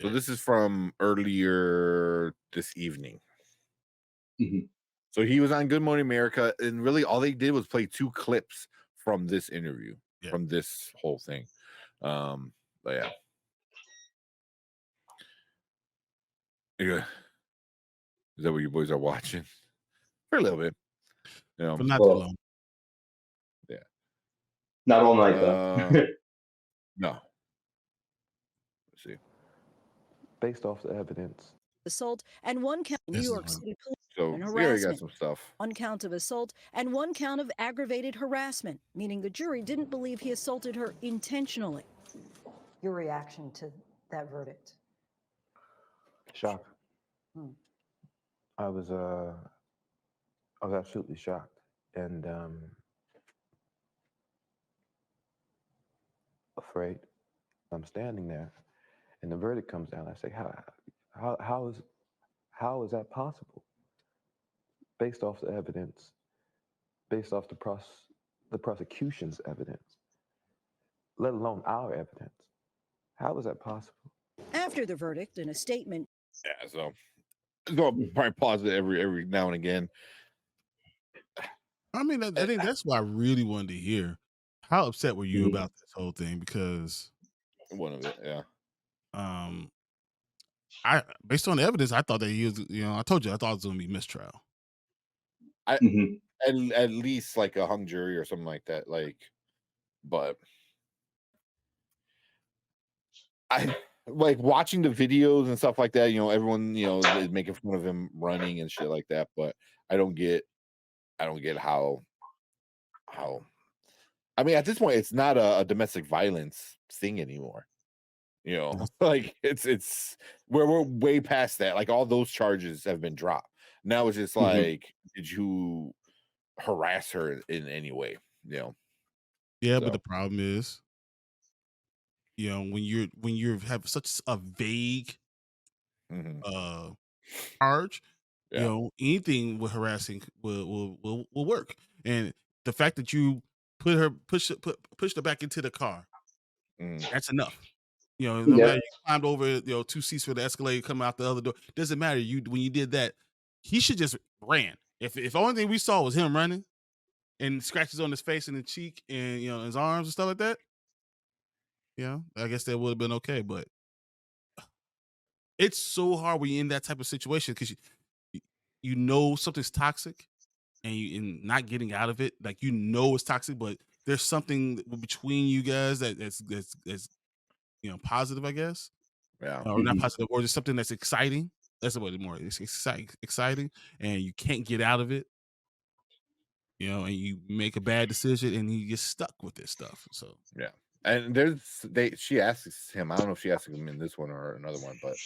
So this is from earlier this evening. Mhm. So he was on Good Morning America, and really all they did was play 2 clips from this interview, Yeah. from this whole thing. But yeah. Yeah. Is that what you boys are watching? For a little bit. For not too Well, long. Yeah. not all night though. No. Let's see. Based off the evidence. Assault and one count New This is York one. City police So and we already got harassment. some stuff. 1 count of assault and 1 count of aggravated harassment, meaning the jury didn't believe he assaulted her intentionally. Your reaction to that verdict? Shock. Hmm. I was absolutely shocked, and afraid. I'm standing there, and the verdict comes down. I say, how is that possible? Based off the evidence, based off the prosecution's evidence, let alone our evidence. How is that possible? After the verdict, in a statement, Yeah, so probably pause it every now and again. I mean, I think that's what I really wanted to hear. How upset were you about this whole thing? Because one of it, yeah. I based on the evidence, I thought that he was, I told you I thought it was gonna be mistrial. At least like a hung jury or something like that. But I like watching the videos and stuff like that. Everyone is making fun of him running and shit like that. But I don't get how. I mean, at this point, it's not a domestic violence thing anymore. Like it's we're way past that. Like all those charges have been dropped. Now it's just like, did you harass her in any way? Yeah, So. but the problem is, when you have such a vague charge, anything with harassing will work. And the fact that you pushed her back into the car, that's enough. No matter you climbed over, 2 seats for the escalator, come out the other door. Doesn't matter. When you did that, he should just ran. If the only thing we saw was him running and scratches on his face and the cheek and his arms and stuff like that, I guess that would have been okay. But it's so hard when you're in that type of situation because you know something's toxic and not getting out of it. Like it's toxic, but there's something between you guys that's positive, I guess. Yeah. Or not positive, or just something that's exciting. That's what it's more. It's exciting, and you can't get out of it. And you make a bad decision, and you get stuck with this stuff. So yeah, and she asks him. I don't know if she asked him in this one or another one, but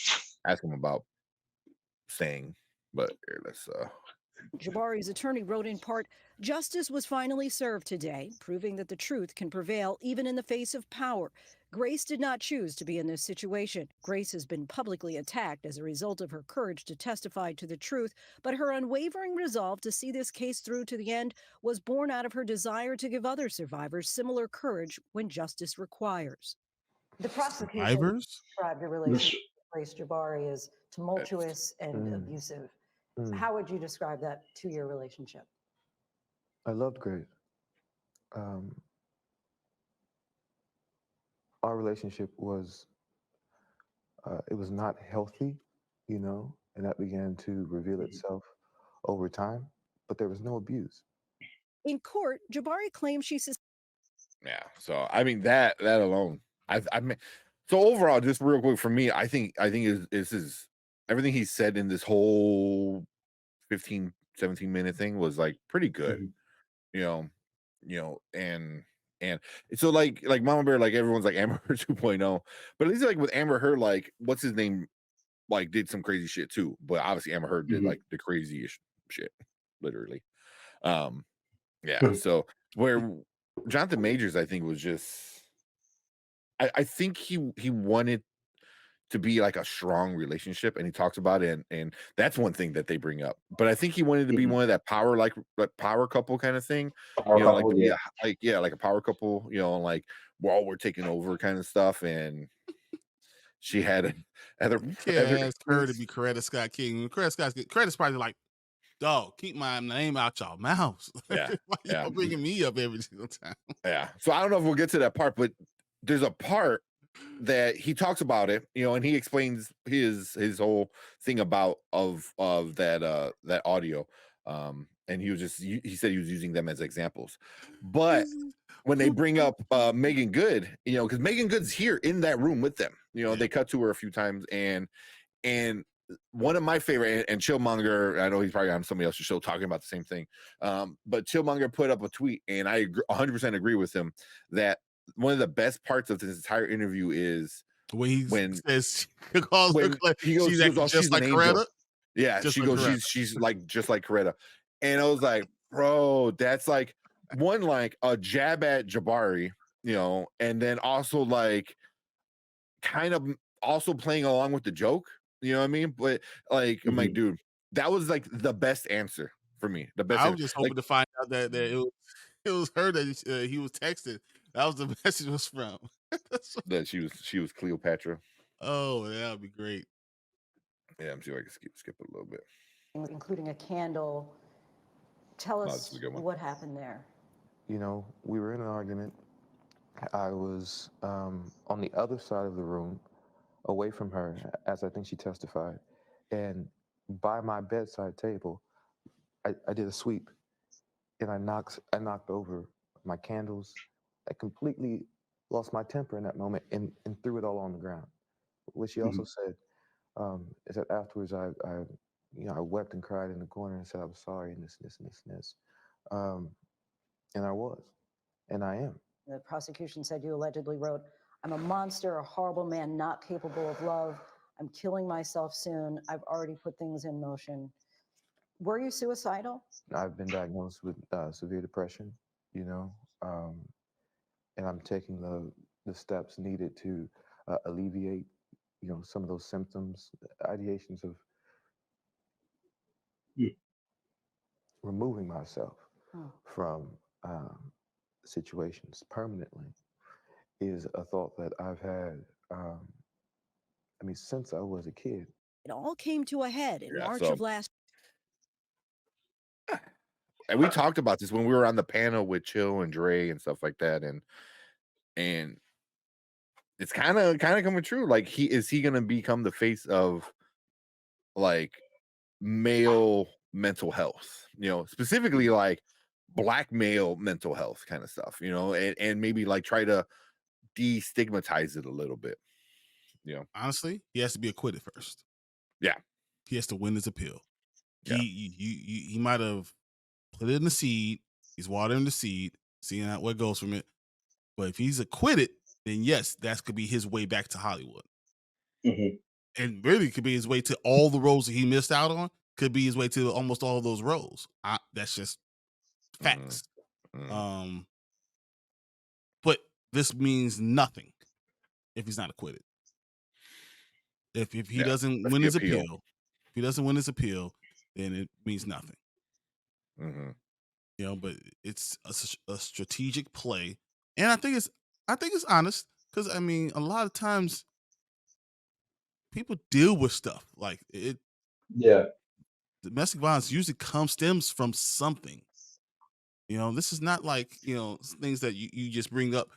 ask him about staying. But here, let's. Jabari's attorney wrote in part, "Justice was finally served today, proving that the truth can prevail even in the face of power. Grace did not choose to be in this situation. Grace has been publicly attacked as a result of her courage to testify to the truth, but her unwavering resolve to see this case through to the end was born out of her desire to give other survivors similar courage when justice requires." The prosecution described the relationship with Grace Jabari as tumultuous and abusive. How would you describe that 2-year relationship? I loved Grace. Our relationship was it was not healthy, and that began to reveal itself over time, but there was no abuse. In court, Jabari claims she Yeah, so I mean that alone, I mean, so overall, just real quick for me, I think is everything he said in this whole 15-17 minute thing was like pretty good, and so like Mama Bear, like everyone's like Amber Heard 2.0, but at least like with Amber Heard, like what's his name, like did some crazy shit too, but obviously Amber Heard did like the craziest shit, literally. Yeah, so where Jonathan Majors, I think, was just I think he wanted to be like a strong relationship, and he talks about it, and that's one thing that they bring up. But I think he wanted to be one of that power couple kind of thing, like to be like a power couple, like we're taking over kind of stuff, and she had other You can't other ask her to be Coretta Scott King. Coretta's probably like, dog, keep my name out y'all mouths. Yeah, Why yeah, y'all bringing me up every single time? yeah. So I don't know if we'll get to that part, but there's a part that he talks about it, and he explains his whole thing about of that audio. And he said he was using them as examples. But when they bring up Megan Good, because Megan Good's here in that room with them, they cut to her a few times, and one of my favorite, and Chillmonger, I know he's probably on somebody else's show talking about the same thing, but Chillmonger put up a tweet, and I 100% agree with him that one of the best parts of this entire interview is when says he calls her, she's "Oh, just like an angel." Coretta. Yeah, Just she like goes, Coretta. she's like just like Coretta, and I was like, bro, that's like one like a jab at Jabari, and then also like kind of also playing along with the joke, you know what I mean? But like, I'm like, dude, that was like the best answer for me. The best. I was just hoping to find out that it was her that he was texting. That was the message was from. That she was Cleopatra. Oh, that would be great. Yeah, I'm sure I can skip it a little bit. Including a candle. Tell us what happened there. We were in an argument. I was on the other side of the room, away from her, as I think she testified. And by my bedside table, I did a sweep, and I knocked over my candles. I completely lost my temper in that moment and threw it all on the ground. What she also said is that afterwards I wept and cried in the corner and said I was sorry and this. And I was, and I am. The prosecution said you allegedly wrote, "I'm a monster, a horrible man, not capable of love. I'm killing myself soon. I've already put things in motion." Were you suicidal? I've been diagnosed with severe depression, and I'm taking the steps needed to alleviate, some of those symptoms, ideations of removing myself from situations permanently is a thought that I've had, since I was a kid. It all came to a head in March of last. And we talked about this when we were on the panel with Chill and Dre and stuff like that, and it's kind of coming true. Like, is he going to become the face of like male mental health? Specifically like Black male mental health kind of stuff. And maybe like try to destigmatize it a little bit. Honestly, he has to be acquitted first. Yeah, he has to win his appeal. He might have put it in the seed. He's watering the seed, seeing out what goes from it. But if he's acquitted, then yes, that could be his way back to Hollywood. And really could be his way to all the roles that he missed out on. Could be his way to almost all of those roles. That's just facts. But this means nothing if he's not acquitted. If he doesn't win his appeal, if he doesn't win his appeal, then it means nothing. But it's a strategic play, and I think it's honest, because a lot of times people deal with stuff like it. Yeah, domestic violence usually stems from something. This is not like things that you just bring up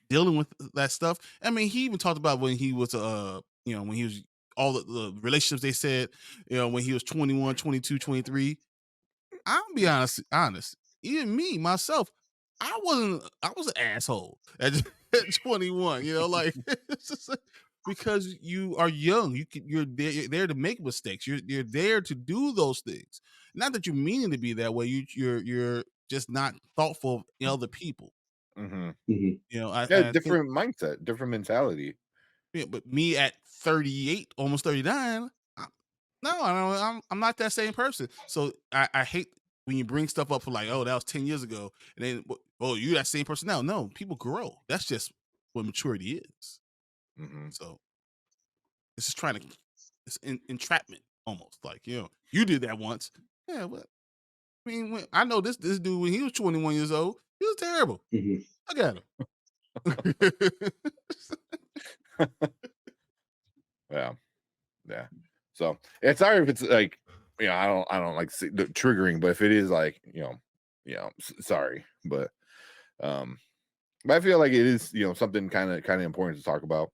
dealing with that stuff. He even talked about when he was when he was all the relationships they said, when he was 21, 22, 23. I'll be honest. Even me, myself, I was an asshole at 21, it's just like, because you are young, you're there to make mistakes. You're there to do those things. Not that you mean to be that way. You're just not thoughtful of other people. Different mindset, different mentality. Yeah, but me at 38, almost 39, I'm not that same person. So I hate when you bring stuff up for like, oh, that was 10 years ago, and then, oh, you that same person now. No, people grow. That's just what maturity is. So this is trying to, it's entrapment almost. Like, you did that once. Yeah, but I know this dude when he was 21 years old, he was terrible. Look at him. Yeah. So it's sorry if it's like, I don't like the triggering, but if it is like, sorry, but I feel like it is, something kind of important to talk about.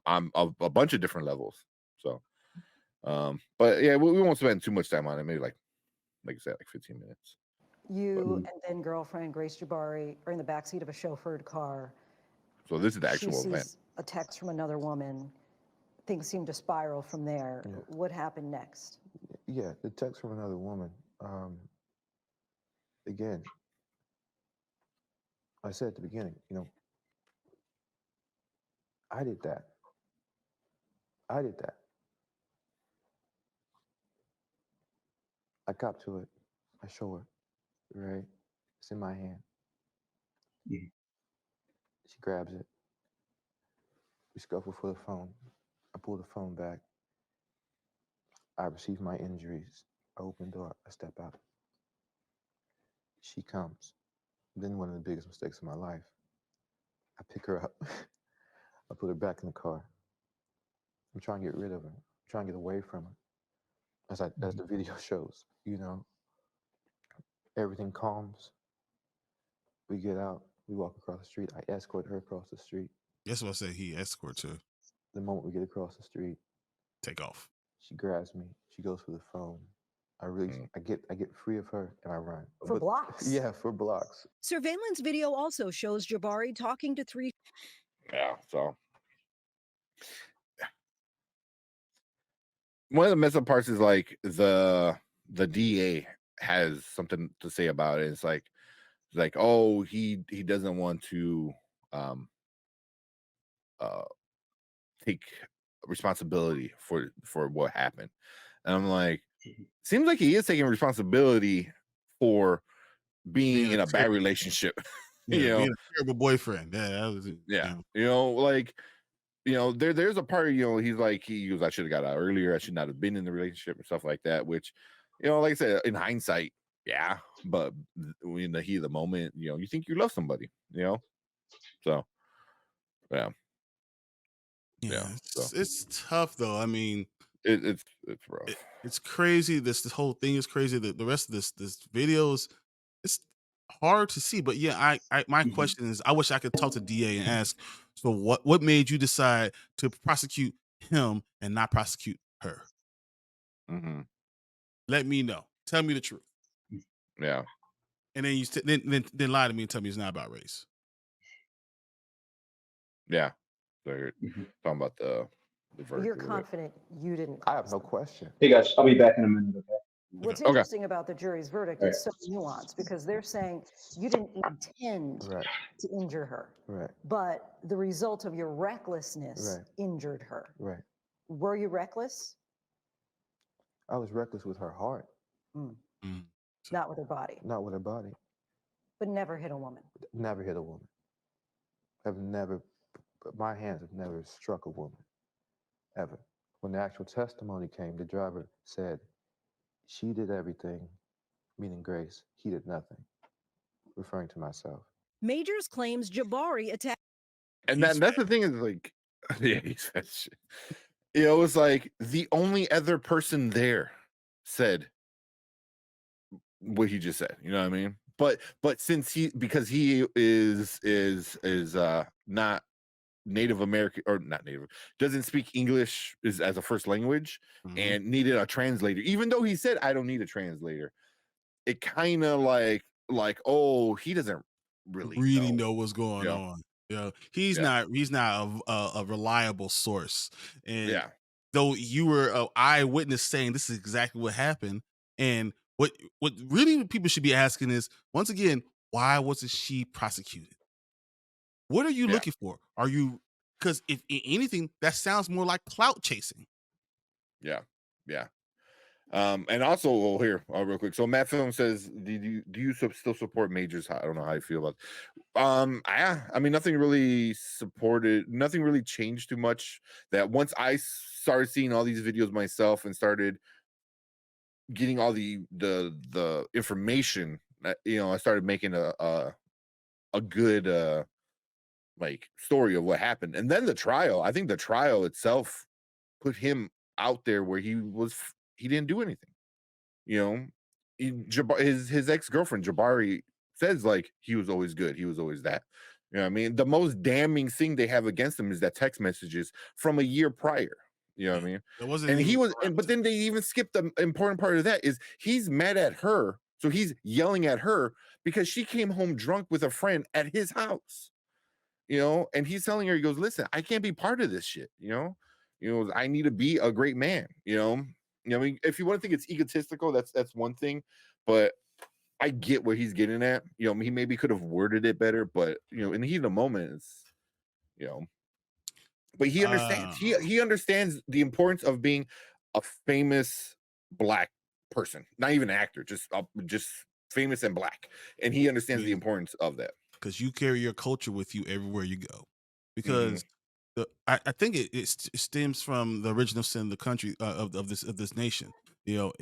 I'm a bunch of different levels. So, but yeah, we won't spend too much time on it. Maybe like I said, like 15 minutes. You and then girlfriend Grace Jabari are in the backseat of a chauffeured car. So this is the She actual event. sees a text from another woman. Things seem to spiral from there. Yeah. What happened next? Yeah, the text from another woman. Again, I said at the beginning, I did that. I did that. I cop to it. I show her, right? It's in my hand. Mhm. She grabs it. We scuffle for the phone. I pull the phone back. I receive my injuries. I open the door. I step out. She comes. Then one of the biggest mistakes of my life. I pick her up. I put her back in the car. I'm trying to get rid of her. I'm trying to get away from her. As the video shows, everything calms. We get out. We walk across the street. I escort her across the street. That's what I say. He escorts her. The moment we get across the street, Take off. she grabs me. She goes for the phone. I get free of her and I run. For blocks? Yeah, for blocks. Surveillance video also shows Jabari talking to three. Yeah. So one of the messed up parts is like the DA has something to say about it. It's like, oh, he doesn't want to take responsibility for what happened. And I'm like, seems like he is taking responsibility for being in a bad relationship. Yeah, being a terrible boyfriend. Yeah, that was it. Yeah. There's a part, he's like, he goes, I should have got out earlier. I should not have been in the relationship and stuff like that, which, like I said, in hindsight, yeah, but in the heat of the moment, you think you love somebody, so yeah. Yeah, So it's tough though. I mean, it's rough. It's crazy. This whole thing is crazy. The rest of this video is it's hard to see. But yeah, my question is, I wish I could talk to DA and ask, so what made you decide to prosecute him and not prosecute her? Mm-hmm. Let me know. Tell me the truth. Yeah. And then then lie to me and tell me it's not about race. Yeah. So you're talking about the verdict. You're confident you didn't. I have no question. Hey guys, I'll be back in a minute. Okay. What's interesting about the jury's verdict is so nuanced because they're saying you didn't intend to injure her, but the result of your recklessness injured her. Right. Were you reckless? I was reckless with her heart. Not with her body. Not with her body. But never hit a woman. Never hit a woman. My hands have never struck a woman, ever. When the actual testimony came, the driver said, she did everything, meaning Grace. He did nothing, referring to myself. Majors claims Jabari attacked. And that's the thing is like, yeah, he said shit. It was like the only other person there said what he just said. You know what I mean? But since because he is not Native American or not Native, doesn't speak English as a first language and needed a translator, even though he said I don't need a translator. It kind of like oh, he doesn't really know what's going on. Yeah, he's not a reliable source. And though you were an eyewitness saying this is exactly what happened, and what really people should be asking is, once again, why wasn't she prosecuted? What are you looking for? Are you, because if anything, that sounds more like clout chasing. Yeah. And also here, real quick. So Matt Film says, do you still support Majors? I don't know how you feel about it. I mean, nothing really changed too much. That once I started seeing all these videos myself and started getting all the information, I started making a good like story of what happened. And then the trial, I think the trial itself put him out there where he didn't do anything. You know, his ex-girlfriend Jabari says like he was always good, he was always that. You know what I mean? The most damning thing they have against him is that text messages from a year prior. You know what I mean? It wasn't And even he was, correct. but then they even skipped the important part of that is he's mad at her, so he's yelling at her because she came home drunk with a friend at his house. You know, and he's telling her, he goes, "Listen, I can't be part of this shit. You know, I need to be a great man. You know, I mean, if you want to think it's egotistical, that's one thing, but I get where he's getting at. You know, he maybe could have worded it better, but you know, in the heat of the moment, it's, you know, but he understands. He understands the importance of being a famous black person, not even an actor, just famous and black, and he understands the importance of that. Because you carry your culture with you everywhere you go. Because I think it stems from the original sin of the country of this nation. You know,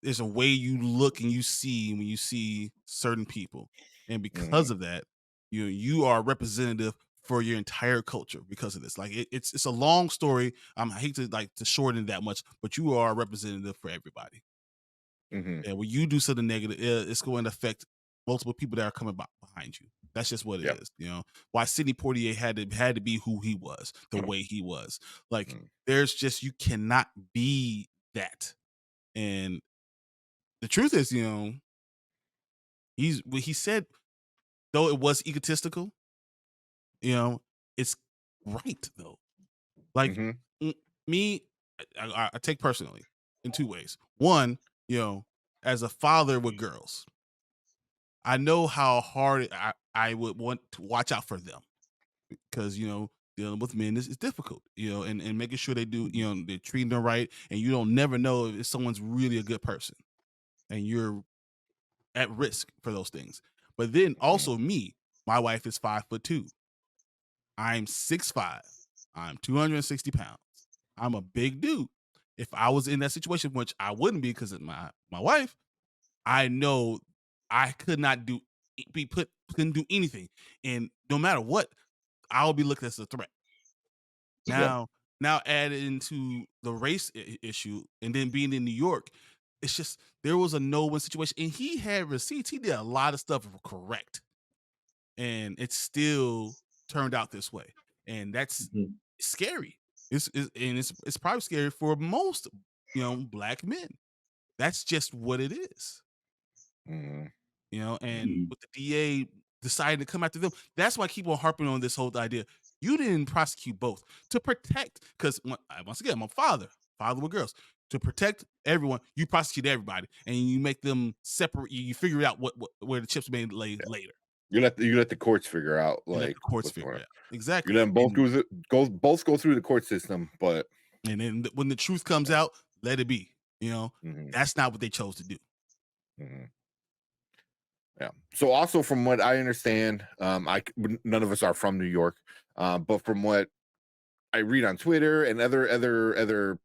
there's a way you look and you see when you see certain people, and because of that, you are representative for your entire culture because of this. Like it's a long story. I hate to to shorten it that much, but you are a representative for everybody. And when you do something negative, it's going to affect multiple people that are coming behind you. That's just what it is. You know, why Sidney Poitier had to be who he was, the way he was. Like there's just, you cannot be that. And the truth is, you know, he said, though it was egotistical, you know, it's right though. Like me, I take personally in two ways. One, you know, as a father with girls, I know how hard I would want to watch out for them because, you know, dealing with men is difficult, you know, and making sure they do, you know, they're treating them right. And you don't never know if someone's really a good person and you're at risk for those things. But then also me, my wife is 5'2". I'm 6'5". I'm 260 pounds. I'm a big dude. If I was in that situation, which I wouldn't be because of my wife, I know I could not couldn't do anything. And no matter what, I'll be looked at as a threat. Now add into the race issue and then being in New York, it's just, there was a no-win situation. And he had receipts. He did a lot of stuff correct. And it still turned out this way. And that's scary. It's probably scary for most, you know, black men. That's just what it is. You know, and with the DA deciding to come after them, that's why I keep on harping on this whole idea. You didn't prosecute both to protect, because once again, I'm a father with girls. To protect everyone, you prosecute everybody, and you make them separate. You figure out where the chips may lay later. You let the courts figure out, like, let the courts figure it out. Exactly. You let them both go through the court system, but and then when the truth comes out, let it be. You know, that's not what they chose to do. Yeah. So also, from what I understand, none of us are from New York, but from what I read on Twitter and other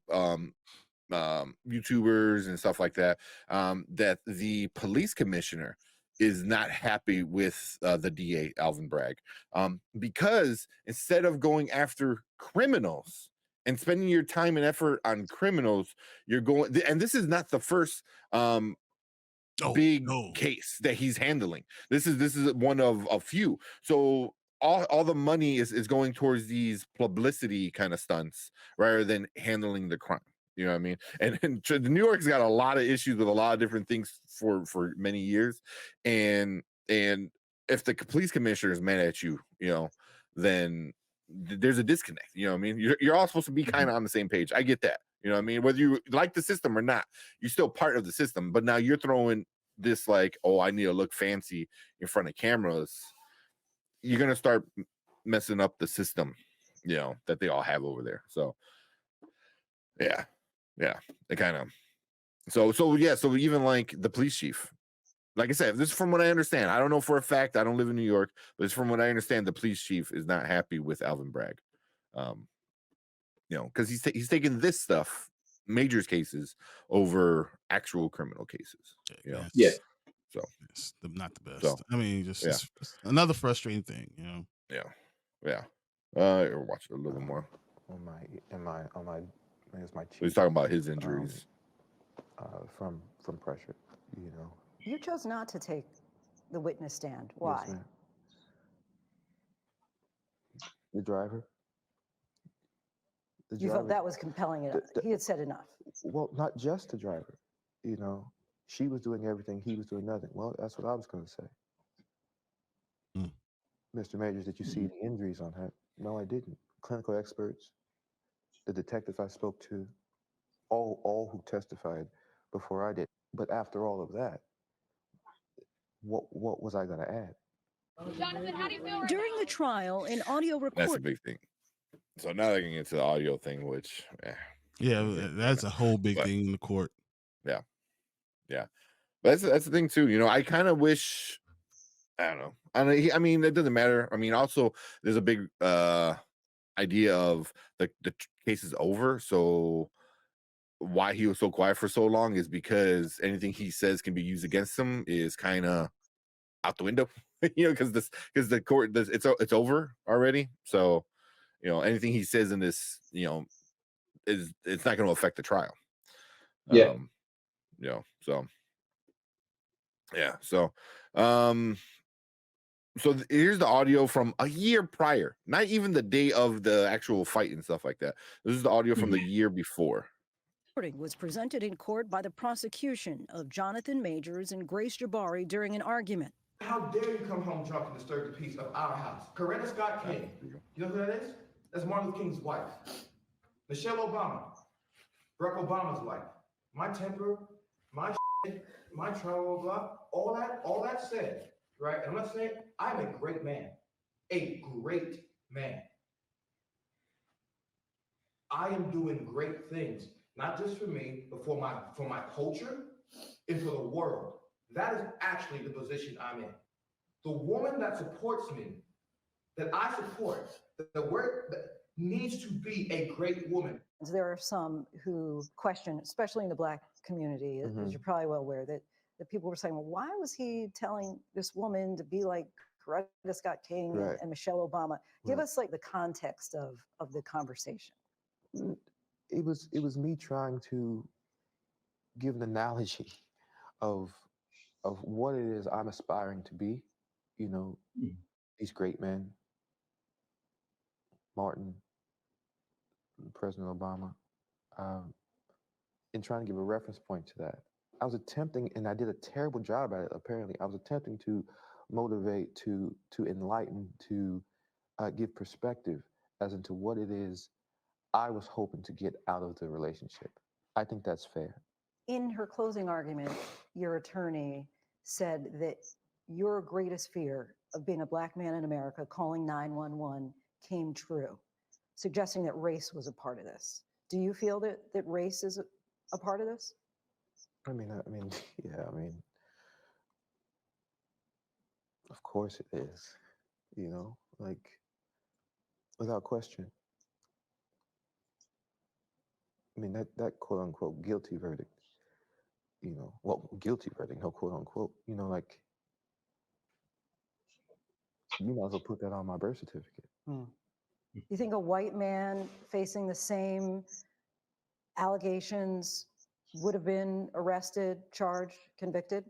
YouTubers and stuff like that, that the police commissioner is not happy with the DA Alvin Bragg, because instead of going after criminals and spending your time and effort on criminals, you're going, and this is not the first big case that he's handling. This is one of a few. So all the money is going towards these publicity kind of stunts rather than handling the crime. You know what I mean? And New York's got a lot of issues with a lot of different things for many years, and if the police commissioner is mad at you, you know, then there's a disconnect. You know what I mean? You're all supposed to be kind of on the same page. I get that. You know what I mean? Whether you like the system or not, you're still part of the system. But now you're throwing this like, oh, I need to look fancy in front of cameras. You're gonna start messing up the system, you know, that they all have over there. So yeah, it kind of. So even like the police chief, like I said, this is from what I understand. I don't know for a fact. I don't live in New York, but it's from what I understand. The police chief is not happy with Alvin Bragg, you know, because he's taking this stuff, Majors cases, over actual criminal cases. You know? So it's not the best. So, I mean, just another frustrating thing, you know. Yeah. Watch it a little more. On my I think it's my He's cheek. talking about his injuries. From pressure, you know. You chose not to take the witness stand. Why? Yes, ma'am. The driver. The You felt driver. that was compelling enough. He had said enough. Well, not just the driver. You know, she was doing everything, he was doing nothing. Well, that's what I was going to say. Mm. Mr. Majors, did you see the injuries on her? No, I didn't. Clinical experts, the detectives I spoke to, all who testified before I did. But after all of that, what was I going to add? Jonathan, how do you feel right During now? the trial, an audio That's a recording. big thing. So now they can get to the audio thing, which Yeah, that's a whole big But- thing in the court. yeah. But that's the thing too. You know, I kind of wish. I don't know. I mean, it doesn't matter. I mean, also there's a big idea of the case is over. So why he was so quiet for so long is because anything he says can be used against him is kind of out the window. You know, because the court it's over already. So you know, anything he says in this, you know, it's not going to affect the trial. Yeah. You know, so yeah, so here's the audio from a year prior, not even the day of the actual fight and stuff like that. This is the audio from the year before. Recording was presented in court by the prosecution of Jonathan Majors and Grace Jabari during an argument. How dare you come home drunk and disturb the peace of our house? Coretta Scott King. You know who that is? That's Martin Luther King's wife. Michelle Obama. Barack Obama's wife. My temper, my shit, my trauma, blah, all that said, right? And I'm not saying I'm a great man. A great man. I am doing great things, not just for me, but for my culture and for the world. That is actually the position I'm in. The woman that supports me, that I support, that needs to be a great woman. There are some who question, especially in the Black community, as you're probably well aware, that people were saying, well, why was he telling this woman to be like Coretta Scott King and Michelle Obama? Give us like the context of the conversation. It was me trying to give an analogy of what it is I'm aspiring to be. You know, these great men, Martin, President Obama, and trying to give a reference point to that. I was attempting, and I did a terrible job at it, apparently. I was attempting to motivate, to enlighten, to give perspective as into what it is I was hoping to get out of the relationship. I think that's fair. In her closing argument, your attorney said that your greatest fear of being a Black man in America calling 911 came true, suggesting that race was a part of this. Do you feel that race is a part of this? I mean, yeah, of course it is, you know, like, without question. I mean, that quote unquote guilty verdict, you know, well, guilty verdict, no quote unquote, you know, like, you might as well put that on my birth certificate. You think a white man facing the same allegations would have been arrested, charged, convicted?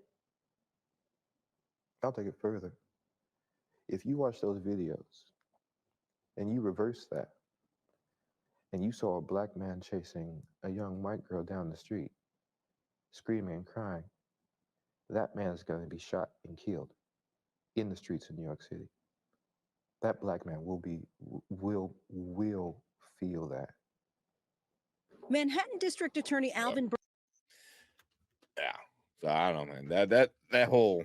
I'll take it further. If you watch those videos and you reverse that, and you saw a Black man chasing a young white girl down the street, screaming and crying, that man is going to be shot and killed in the streets of New York City. That Black man will feel that. Manhattan District Attorney Alvin. Yeah. So I don't know, man. That whole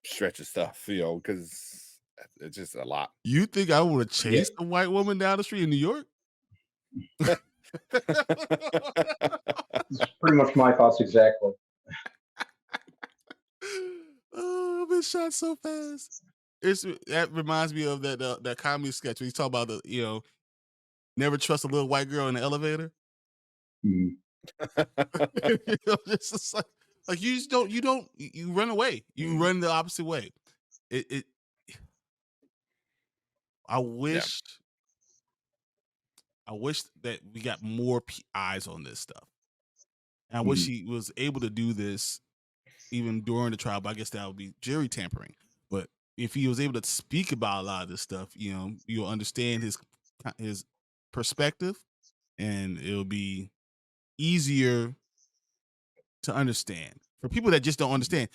stretch of stuff, you know, because it's just a lot. You think I would have chased a white woman down the street in New York? It's pretty much my thoughts exactly. Oh, I've been shot so fast. That reminds me of that comedy sketch when he's talking about never trust a little white girl in the elevator. You know, it's just like you just don't you run away. You run the opposite way. I wish I wish that we got more eyes on this stuff. And I wish he was able to do this even during the trial, but I guess that would be jury tampering. But if he was able to speak about a lot of this stuff, you'll understand his perspective, and it'll be easier to understand for people that just don't understand.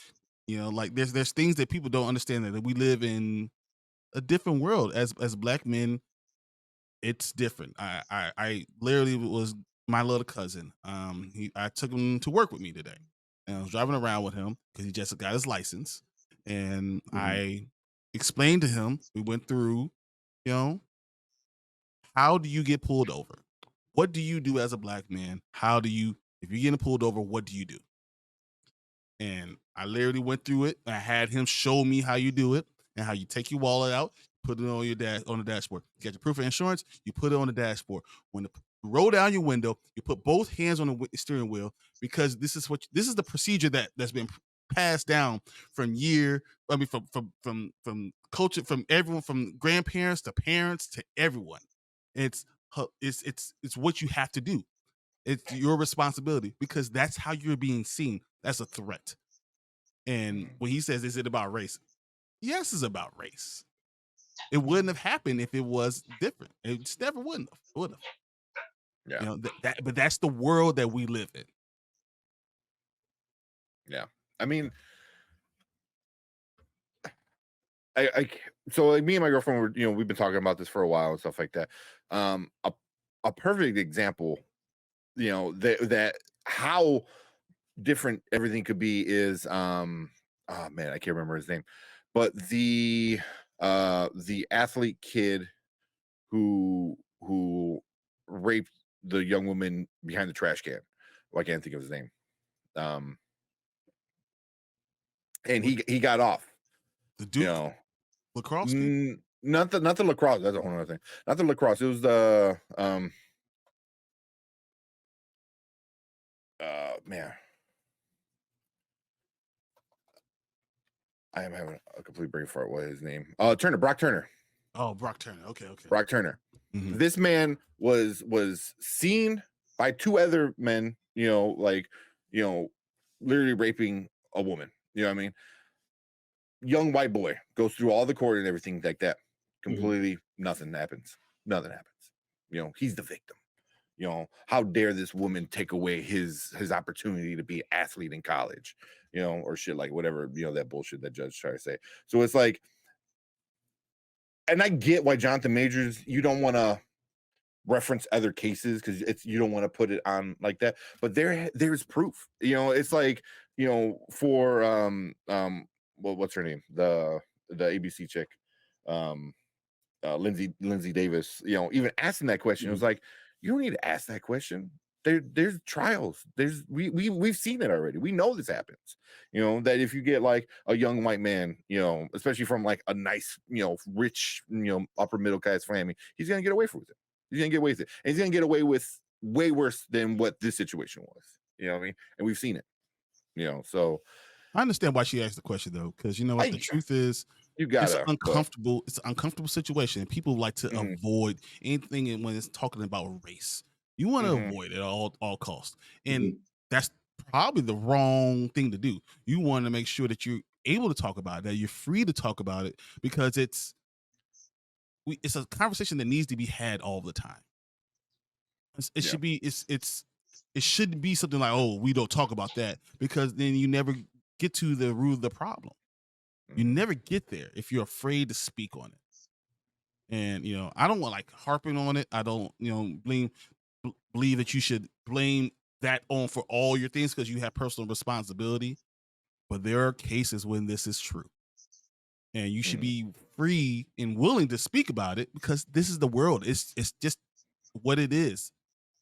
Like there's things that people don't understand, that we live in a different world as Black men. It's different. I literally was my little cousin. I took him to work with me today, and I was driving around with him because he just got his license, and I explained to him. We went through, how do you get pulled over? What do you do as a Black man? If you're getting pulled over, what do you do? And I literally went through it. I had him show me how you do it and how you take your wallet out, put it on on the dashboard. You got your proof of insurance, you put it on the dashboard. When you roll down your window, you put both hands on the steering wheel, because this is the procedure that's been passed down from culture, from everyone, from grandparents to parents to everyone. It's what you have to do. It's your responsibility, because that's how you're being seen as a threat. And when he says, is it about race? Yes, it's about race. It wouldn't have happened if it was different. It just never would have. Yeah. But that's the world that we live in. Yeah. I mean, so like me and my girlfriend were, we've been talking about this for a while and stuff like that. A perfect example, that how different everything could be is oh man, I can't remember his name, but the athlete kid who raped the young woman behind the trash can. Well, I can't think of his name. And he got off. The Duke lacrosse? Not the lacrosse. That's a whole other thing. Not the lacrosse. It was the man. I am having a complete brain fart. What is his name? Brock Turner. Oh, Brock Turner. Okay. Brock Turner. This man was seen by two other men, literally raping a woman. You know what I mean? Young white boy goes through all the court and everything like that. Completely nothing happens. Nothing happens. He's the victim. How dare this woman take away his opportunity to be an athlete in college, or shit, like whatever, that bullshit that judge tried to say. So it's like, and I get why Jonathan Majors, you don't want to reference other cases because you don't want to put it on like that, but there's proof. It's like, for what's her name, the ABC chick, Lindsay Davis, even asking that question, it was like, you don't need to ask that question. There's trials. We've seen it already. We know this happens. That if you get like a young white man, especially from like a nice, rich, upper middle class family, he's gonna get away with it. He's gonna get away with it, and he's gonna get away with way worse than what this situation was. You know what I mean? And we've seen it. So I understand why she asked the question, though, because you know what the truth is. It's an uncomfortable situation, and people like to avoid anything when it's talking about race. You want to avoid it at all costs, and that's probably the wrong thing to do. You want to make sure that you're able to talk about it, that you're free to talk about it, because it's a conversation that needs to be had all the time. It should be it should be something like, oh, we don't talk about that, because then you never get to the root of the problem. You never get there if you're afraid to speak on it. And I don't want like harping on it. I don't believe that you should blame that on for all your things, because you have personal responsibility. But there are cases when this is true, and you should be free and willing to speak about it, because this is the world. It's just what it is.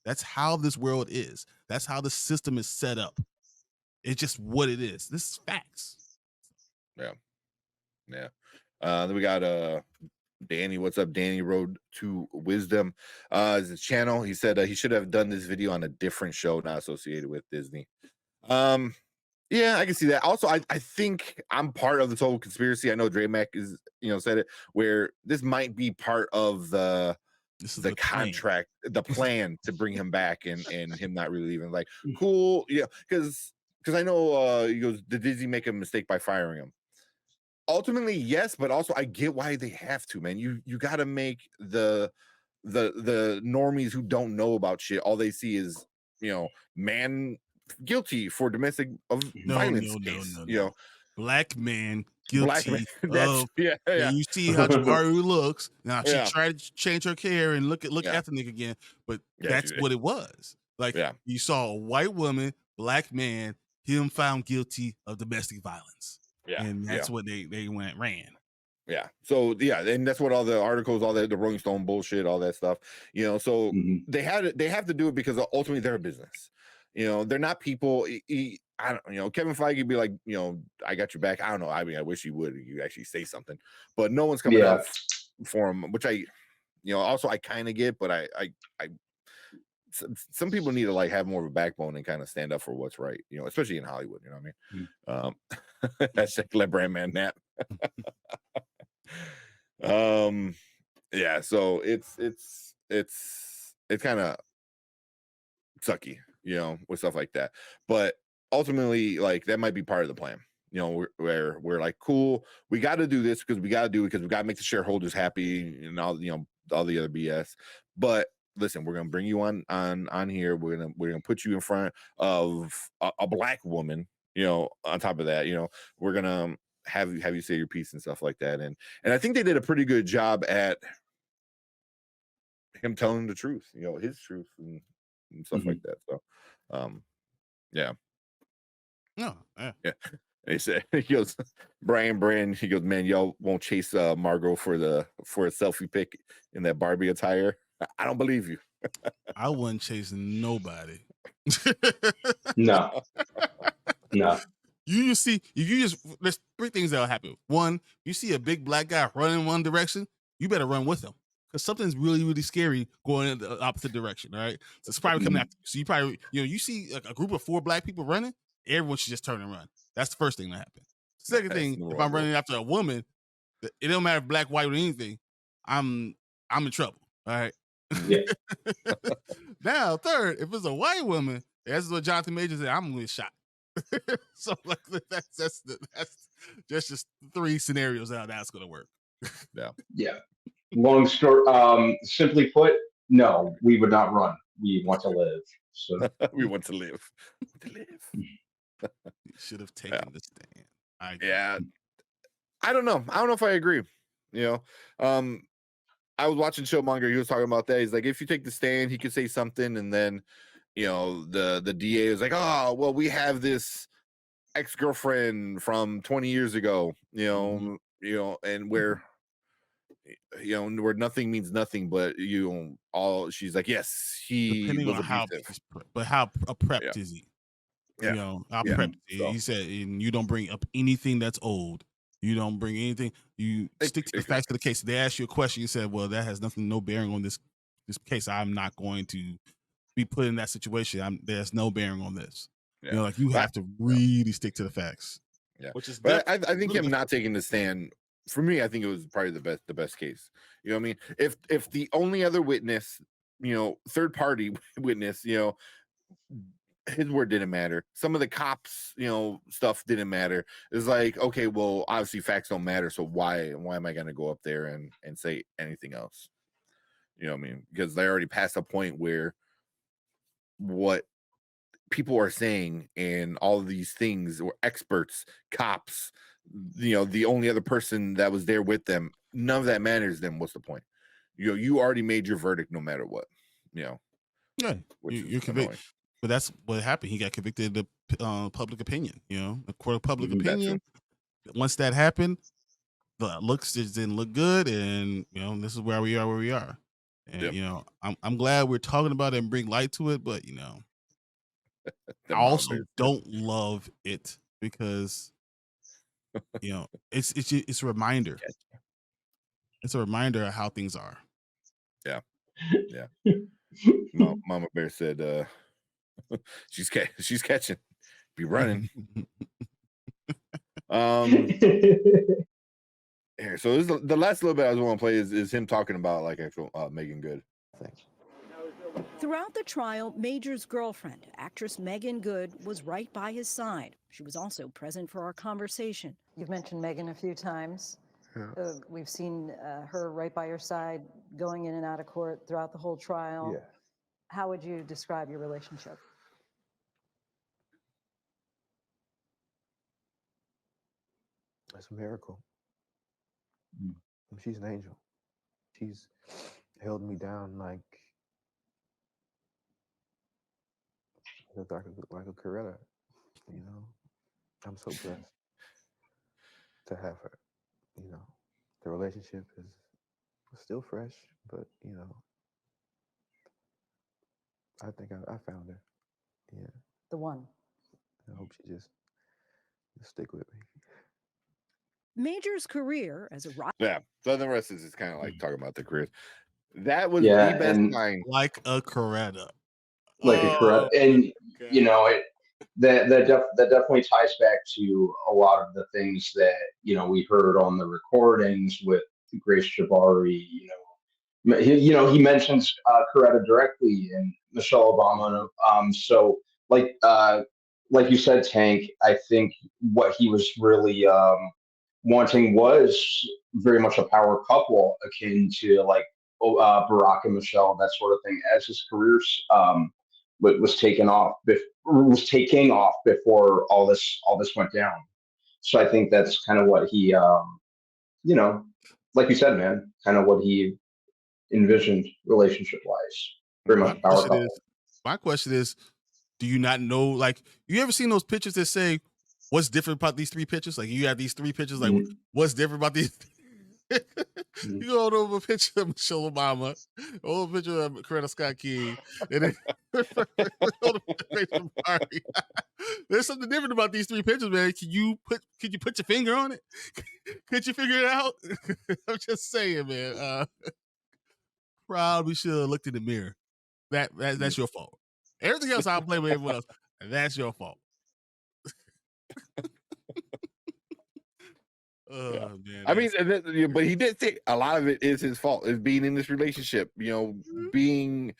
That's how this world is. That's how the system is set up. It's just what it is. This is facts. Yeah. Then we got Danny. What's up, Danny? Road to Wisdom is his channel. He said he should have done this video on a different show, not associated with Disney. Yeah, I can see that. Also, I think I'm part of this whole conspiracy. I know Dre Mac is, said it, where this might be part of the This is the contract, the plan to bring him back, and him not really leaving. Like, cool, yeah, because I know he goes, did Disney make a mistake by firing him? Ultimately, yes, but also I get why they have to, man. You got to make the normies who don't know about shit, all they see is, man guilty for domestic violence case, black man black man. guilty That's of. yeah. And you see how Jabari looks now. She Yeah. tried to change her hair and look Yeah. ethnic again, but Yeah, that's what it was. Like, you saw a white woman, black man, him found guilty of domestic violence. Yeah. And that's what they ran. Yeah. So and that's what all the articles, all the Rolling Stone bullshit, all that stuff, so they have to do it because ultimately they're a business. They're not people. I don't, Kevin Feige be like, I got your back. I don't know. I mean, I wish he would. You actually say something, but no one's coming out for him, which I, also I kind of get, but I some people need to like have more of a backbone and kind of stand up for what's right, especially in Hollywood. You know what I mean? That's let Brand Man nap. Yeah, so it's kind of sucky, with stuff like that, but ultimately, like, that might be part of the plan, where we're like, cool, we got to do this because we got to make the shareholders happy and all, all the other BS. But listen, we're gonna bring you on here, we're gonna put you in front of a black woman, on top of that, we're gonna have you say your piece and stuff like that, and I think they did a pretty good job at him telling the truth, his truth and stuff like that. So yeah. No, yeah. He said, he goes, Brian Brand, he goes, man, y'all won't chase Margot for a selfie pic in that Barbie attire. I don't believe you. I wouldn't chase nobody. No. You see, if you there's three things that'll happen. One, you see a big black guy running one direction, you better run with him, because something's really, really scary going in the opposite direction. All right, so it's probably coming after you. So you probably, you see a group of 4 black people running, everyone should just turn and run. That's the first thing that happen. Second thing, if I'm running after a woman, it don't matter if black, white, or anything, I'm in trouble. All right. Yeah. Now, third, if it's a white woman, that's what Jonathan Majors said, I'm gonna get shot. So like that's just 3 scenarios how that's gonna work. Yeah. Long story. Simply put, no, we would not run. We want to live. So we want to live. You should have taken the stand. I don't know if I agree. I was watching Showmonger. He was talking about that. He's like, if you take the stand, he could say something, and then the DA is like, oh, well, we have this ex-girlfriend from 20 years ago, and where where nothing means nothing, but she's like, yes, he depending was on abusive. how prepped is he? How prepped he said, and you don't bring up anything that's old. You don't bring anything. You stick to the facts of the case. They ask you a question. You said, well, that has no bearing on this case. I'm not going to be put in that situation. There's no bearing on this. You have to really stick to the facts. Yeah, which is. But I think him not taking the stand, for me, I think it was probably the best case. You know what I mean? If the only other witness, third party witness, his word didn't matter. Some of the cops, stuff didn't matter. It's like, okay, well, obviously facts don't matter. So why am I going to go up there and say anything else? You know what I mean? Because they already passed a point where what people are saying and all of these things, or experts, cops, the only other person that was there with them, none of that matters. Then what's the point? You already made your verdict no matter what. Yeah, you're convicted. But that's what happened. He got convicted of public opinion, a court of public opinion. Once that happened, the looks just didn't look good. And, this is where we are. And, I'm glad we're talking about it and bring light to it. But, I also don't love it because, it's a reminder. It's a reminder of how things are. Yeah. Mama Bear said, she's catching, be running. Here, so this is the last little bit I was want to play is him talking about like actual Megan Good. nothing. Throughout the trial, Major's girlfriend, actress Megan Good, was right by his side. She was also present for our conversation. You've mentioned Megan a few times. Yeah. We've seen her right by your side, going in and out of court throughout the whole trial. Yeah. How would you describe your relationship? It's a miracle. Mm. She's an angel. She's held me down like a Coretta, you know. I'm so blessed to have her. You know, the relationship is still fresh, but you know, I think I found her. Yeah. The one. I hope she just stick with me. Major's career as a rock. Yeah. So the rest is just kind of like talking about the careers. That was Yeah, the best and line. Like a Coretta. like a correct, and you know that definitely ties back to a lot of the things that we heard on the recordings with Grace Jabari. He mentions Coretta directly and Michelle Obama. So like you said, Tank, I think what he was really wanting was very much a power couple akin to like Barack and Michelle, that sort of thing, as his careers was taking off before all this went down. So I think that's kind of what he, like you said, man, kind of what he envisioned relationship wise. Very My much power question couple. is, my question is, do you not know? Like, you ever seen those pictures that say, "What's different about these three pictures?" Like, you have these three pictures. Like, Mhm. what's different about these? Mhm. You go over a picture of Michelle Obama, over a picture of Coretta Scott King, and then go to Grace Jabari. There's something different about these three pictures, man. Could you put your finger on it? Could you figure it out? I'm just saying, man. Proud we should have looked in the mirror. That's your fault. Everything else I'll blame everyone else. That's your fault. Yeah. Man. I mean, but he did say a lot of it is his fault. Is being in this relationship, being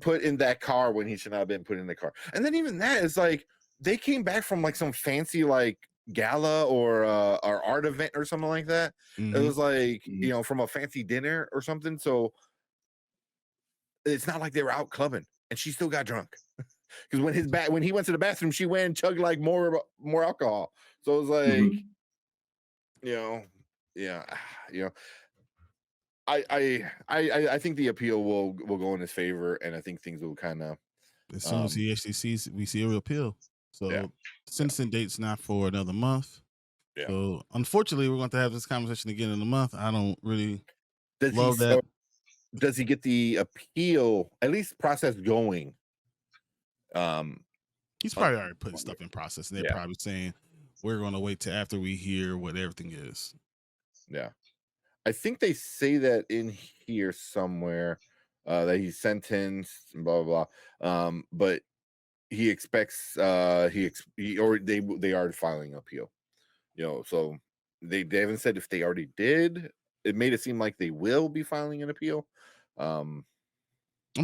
put in that car when he should not have been put in the car. And then even that is like they came back from like some fancy like gala or art event or something like that. It was like from a fancy dinner or something. So it's not like they were out clubbing, and she still got drunk. Because when he went to the bathroom, she went and chugged like more alcohol. So it was like, yeah, I think the appeal will go in his favor, and I think things will kind of as soon as he actually we see a appeal. So sentencing date's not for another month. Yeah. So unfortunately, we're going to have this conversation again in a month. I don't really love that. that. Does he get the appeal at least process going? He's probably already putting stuff in process, and they're probably saying we're going to wait till after we hear what everything is. Yeah, I think they say that in here somewhere that he's sentenced and blah blah blah. But he expects they are filing appeal. So they haven't said if they already did. It made it seem like they will be filing an appeal. I'm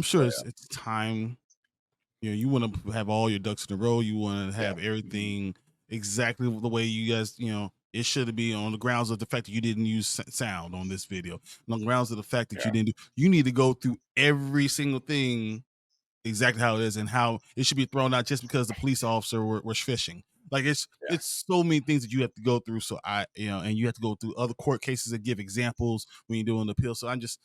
sure it's time. You want to have all your ducks in a row. You want to have everything exactly the way you guys, it should be, on the grounds of the fact that you didn't use sound on this video. On the grounds of the fact that you need to go through every single thing exactly how it is, and how it should be thrown out just because the police officer was fishing. Like it's so many things that you have to go through. So and you have to go through other court cases and give examples when you're doing the appeal. So I'm just,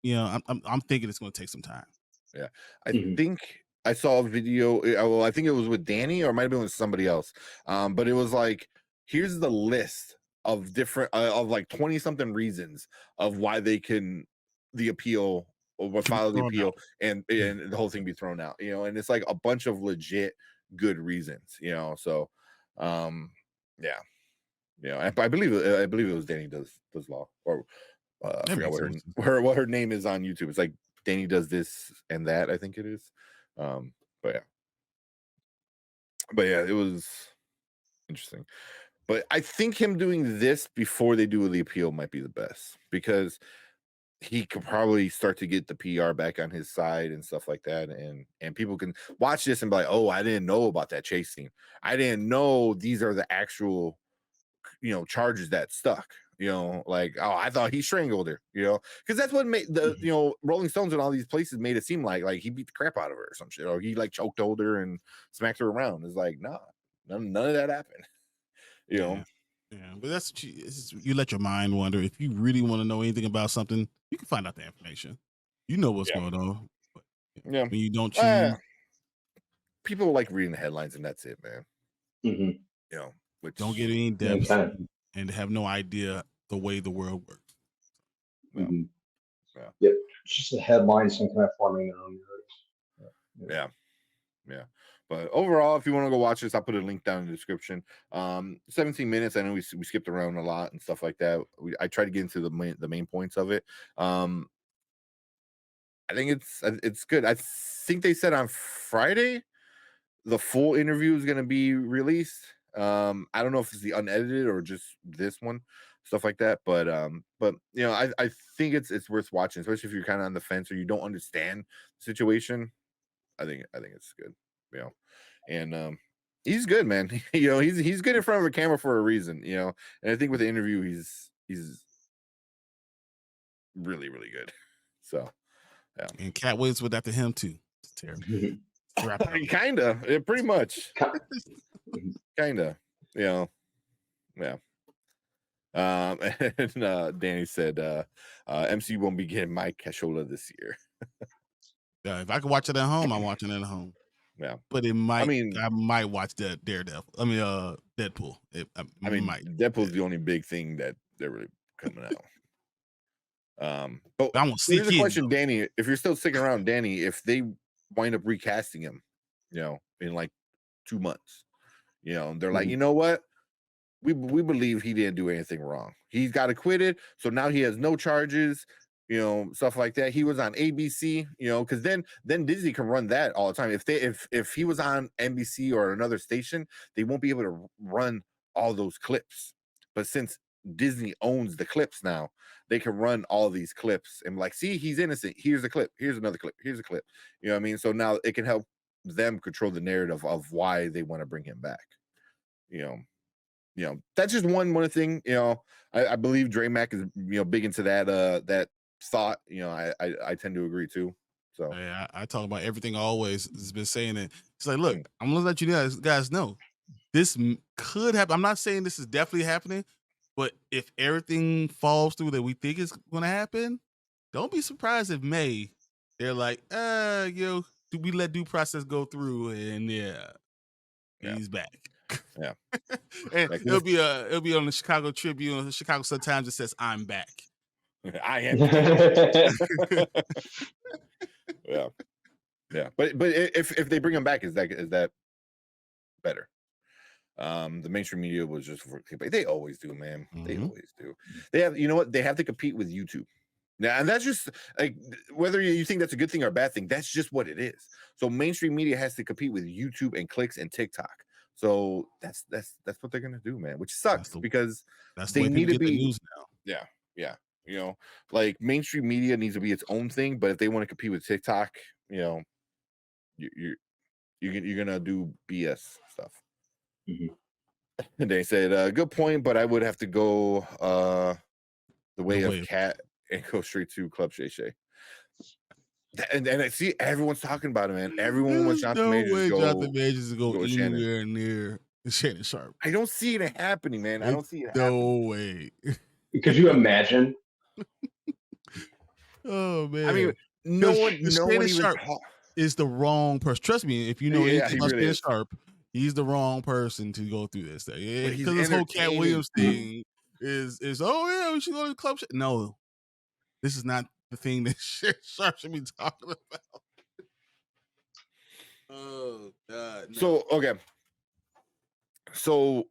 I'm thinking it's going to take some time. Yeah, I think I saw a video. Well, I think it was with Danny, or it might have been with somebody else. But it was like, here's the list of different of like 20 something reasons of why they can the appeal or file the appeal and the whole thing be thrown out. And it's like a bunch of legit good reasons. So I believe it was Danny does law, or I forgot what her name is on YouTube. It's like Danny does this and that, I think it is. But yeah, it was interesting. But I think him doing this before they do the appeal might be the best, because he could probably start to get the PR back on his side and stuff like that, and people can watch this and be like, oh, I didn't know about that chase scene. I didn't know these are the actual, charges that stuck. Like, oh, I thought he strangled her. Because that's what made the Rolling Stones and all these places made it seem like he beat the crap out of her or some shit, or he like choked her and smacked her around. It's like, nah, none of that happened. Yeah, but that's what you let your mind wander. If you really want to know anything about something, you can find out the information. You know what's going on. But, Yeah, when you don't choose, people like reading the headlines and that's it, man. Which don't get any depth and have no idea the way the world works. Yep, just a headline, some kind of forming their own narrative. Yeah. But overall, if you want to go watch this, I'll put a link down in the description. 17 minutes. I know we skipped around a lot and stuff like that. I try to get into the main points of it. I think it's good. I think they said on Friday the full interview is going to be released. I don't know if it's the unedited or just this one, stuff like that. But I think it's worth watching, especially if you're kind of on the fence or you don't understand the situation. I think it's good. And he's good, man. He's good in front of a camera for a reason. And I think with the interview, he's really, really good. So, yeah. And Cat Williams went after him too. It's terrible. Kinda, pretty much. Kinda, yeah. And Danny said, MC won't be getting my cashola this year. Yeah, if I could watch it at home, I'm watching it at home. Yeah, but I might watch that Daredevil. Deadpool. Deadpool's the only big thing that they're really coming out. But I won't see. Here's a question, Danny. If you're still sticking around, Danny, if they wind up recasting him, in like 2 months, they're like, you know what? We believe he didn't do anything wrong. He's got acquitted, so now he has no charges. Stuff like that. He was on ABC, because then Disney can run that all the time. If he was on NBC or another station, they won't be able to run all those clips. But since Disney owns the clips now, they can run all these clips and like, see, he's innocent. Here's a clip. Here's another clip. Here's a clip. You know what I mean? So now it can help them control the narrative of why they want to bring him back. That's just one thing. I believe Dre Mack is big into that thought. I tend to agree too. So yeah, I talk about everything. Always has been saying it. It's like, look, I'm gonna let you guys know this could happen. I'm not saying this is definitely happening, but if everything falls through that we think is going to happen, don't be surprised if May they're like, do we let due process go through? And he's back. Yeah, and it'll be on the Chicago Tribune, the Chicago Sun-Times. It says, "I'm back." I am. Yeah. But if they bring him back, is that better? The mainstream media was just they always do, man. They always do. They have, they have to compete with YouTube. Yeah, and that's just like whether you think that's a good thing or a bad thing, that's just what it is. So mainstream media has to compete with YouTube and clicks and TikTok. So that's what they're gonna do, man. Which sucks because they need to be news now. Yeah. Like mainstream media needs to be its own thing, but if they want to compete with TikTok, you're gonna do BS stuff. And they said, good point, but I would have to go the way of Cat and go straight to Club Shay Shay. And I see everyone's talking about it, man. Everyone wants Jonathan Majors to go. Jonathan Majors to go anywhere near Shannon Sharpe. I don't see it happening, man. I don't see it happening. No way. Could you imagine? Oh man! I mean, no one even is the wrong person. Trust me, if you know anything about Shannon Sharpe, he's the wrong person to go through this thing. Because this whole Cat Williams thing is we should go to the club. No, this is not the thing that Sharpe should be talking about. Oh God! No. So okay, so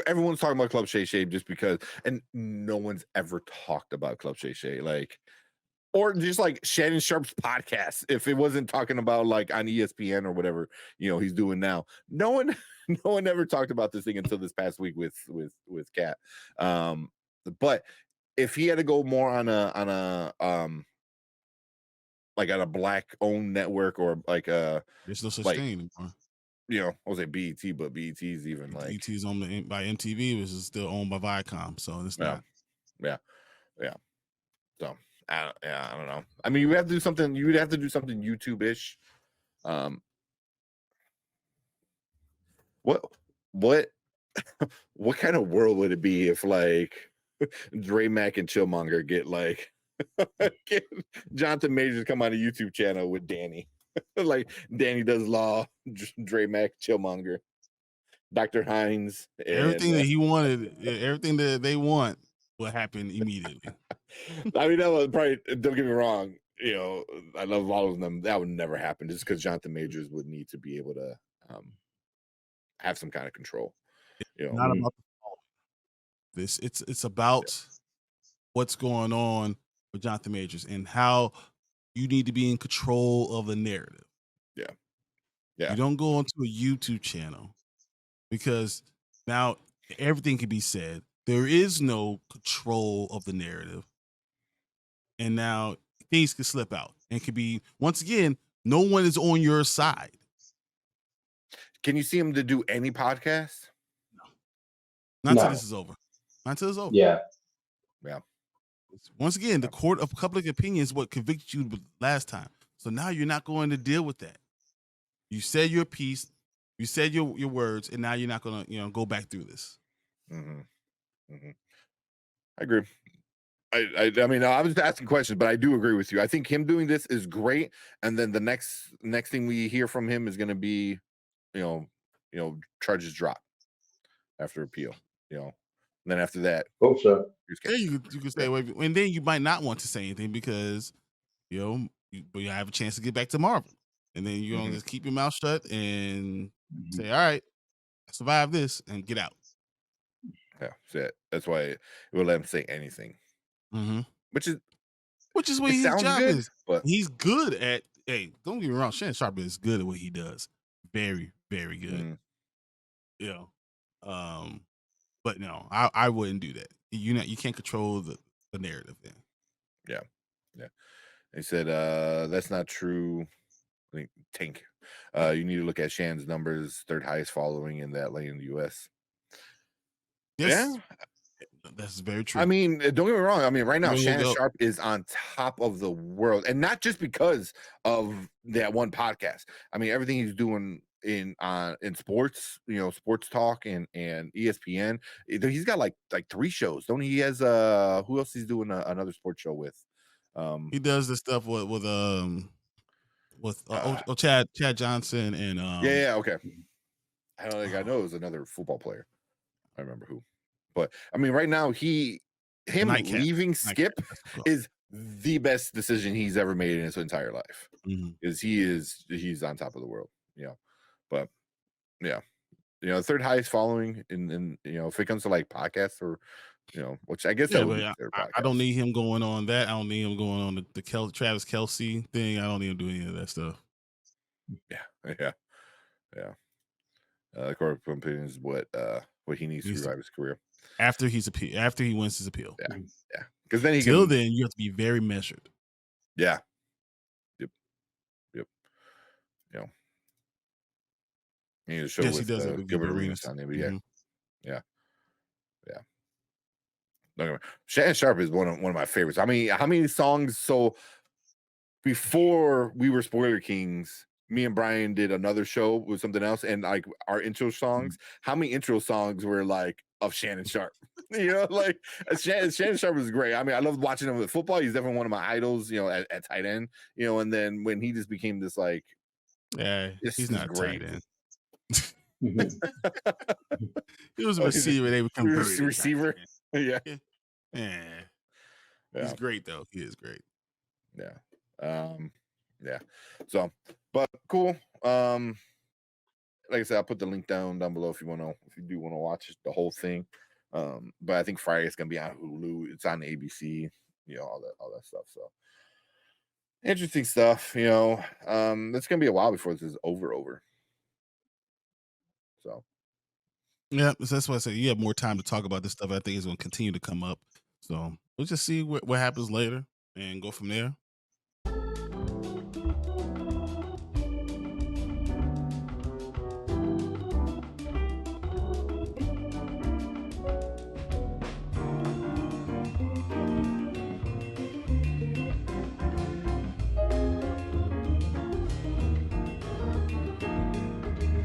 everyone's talking about Club Shay Shay just because, and no one's ever talked about Club Shay Shay, or just like Shannon Sharpe's podcast. If it wasn't talking about like on ESPN or whatever, he's doing now. No one ever talked about this thing until this past week with Cat. But if he had to go more on a like on a black owned network or like There's no such like thing anymore. I was say BET, but BET is even like BET is owned by MTV, which is still owned by Viacom, so it's not. Yeah. So I don't know. I mean, you would have to do something. You would have to do something YouTube-ish. What what kind of world would it be if like Dre Mack and Chillmonger get like get Jonathan Majors come on a YouTube channel with Danny? Like Danny does law, Dre Mack, Chillmonger, Dr. Hines, and Everything that he wanted, everything that they want will happen immediately. I mean, that was probably, don't get me wrong, I love all of them. That would never happen just because Jonathan Majors would need to be able to have some kind of control. Not about this. It's about what's going on with Jonathan Majors and how you need to be in control of the narrative. Yeah. You don't go onto a YouTube channel because now everything can be said. There is no control of the narrative. And now things can slip out and could be, once again, no one is on your side. Can you see him to do any podcast? No. Not until this is over. Not until it's over. Yeah. Once again, the court of public opinion is what convicted you last time. So now you're not going to deal with that. You said your piece, you said your words, and now you're not going to go back through this. I agree. I mean, I was asking questions, but I do agree with you. I think him doing this is great, and then the next thing we hear from him is going to be, charges drop after appeal. And then after that, hope so. Yeah, you can stay away, and then you might not want to say anything because you have a chance to get back to Marvel, and then you're gonna just keep your mouth shut and say, "All right, I survived this," and get out. Yeah, that's why it will let him say anything. Which is what his job good, is. But he's good at. Hey, don't get me wrong. Shannon Sharp is good at what he does. Very, very good. But no, I wouldn't do that. You can't control the narrative then. Yeah. They said that's not true. I think Tank. You need to look at Shannon's numbers, third highest following in that lane in the US. Yes. Yeah. That's very true. I mean, don't get me wrong. I mean, right now, Shannon Sharp is on top of the world, and not just because of that one podcast. I mean, everything he's doing in sports, sports talk and ESPN. He's got like 3 shows, don't he? He has who else he's doing another sports show with? He does this stuff with Chad Johnson and okay. I don't think I know it was another football player. I remember who. But I mean, right now, leaving Skip is the best decision he's ever made in his entire life. Is he's on top of the world. But third highest following in if it comes to like podcasts or which I guess that would be I don't need him going on that. I don't need him going on the Travis Kelce thing. I don't need him doing any of that stuff. Yeah. The court of opinion is what he needs to revive his career after he wins his appeal. Yeah. Because then then you have to be very measured. Yeah. Yep. He needs to show he does with Gilbert Arenas on there. Yeah. Shannon Sharp is one of my favorites. I mean, how many songs? So before we were Spoiler Kings, me and Brian did another show with something else, and like our intro songs. How many intro songs were like of Shannon Sharp? Like Shannon Sharp is great. I mean, I love watching him with football. He's definitely one of my idols. At tight end. And then when he just became this like, he's not great. Tight end. He was a receiver. They become great. Receiver. Yeah. He's great though. He is great. So, but cool. Like I said, I'll put the link down below if you do want to watch the whole thing. But I think Friday it's gonna be on Hulu. It's on ABC. All that stuff. So interesting stuff. It's gonna be a while before this is over. So yeah, that's why I say you have more time to talk about this stuff. I think it's going to continue to come up. So we'll just see what happens later and go from there.